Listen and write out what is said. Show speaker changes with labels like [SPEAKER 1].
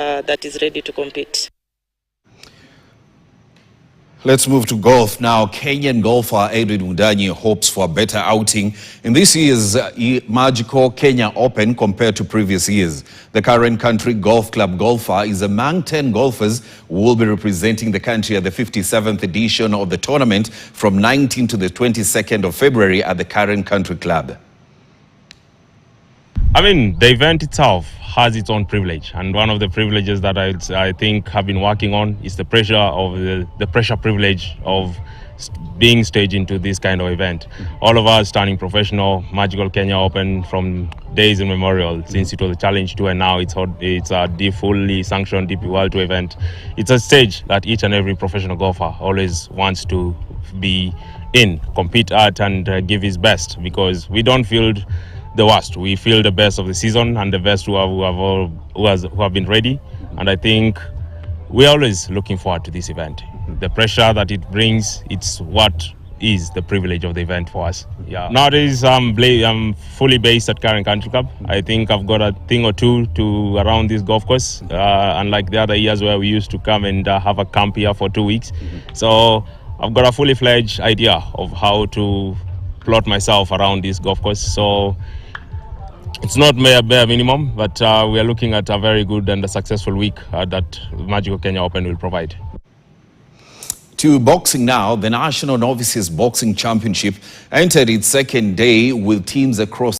[SPEAKER 1] that is ready to compete.
[SPEAKER 2] Let's move to golf now. Kenyan golfer Edwin Mudanyi hopes for a better outing in this year's magical Kenya Open compared to previous years. The current country golf club golfer is among 10 golfers who will be representing the country at the 57th edition of the tournament from 19th to the 22nd of February at the current country club.
[SPEAKER 3] I mean, the event itself has its own privilege, and one of the privileges that I think have been working on is the pressure of the pressure privilege of being staged into this kind of event. All of us turning professional, magical Kenya Open from days immemorial, since it was a Challenge Tour, and now it's a fully sanctioned DP World Tour event. It's a stage that each and every professional golfer always wants to be in, compete at, and give his best, because we don't field the worst. We feel the best of the season and the best who have been ready. And I think we're always looking forward to this event. The pressure that it brings, it's what is the privilege of the event for us. Yeah. Nowadays, I'm fully based at Current Country Club. I think I've got a thing or two to around this golf course, unlike the other years where we used to come and have a camp here for 2 weeks. So I've got a fully fledged idea of how to plot myself around this golf course. So it's not bare minimum, but we are looking at a very good and a successful week that Magical Kenya Open will provide.
[SPEAKER 2] To boxing now, the National Novices Boxing Championship entered its second day with teams across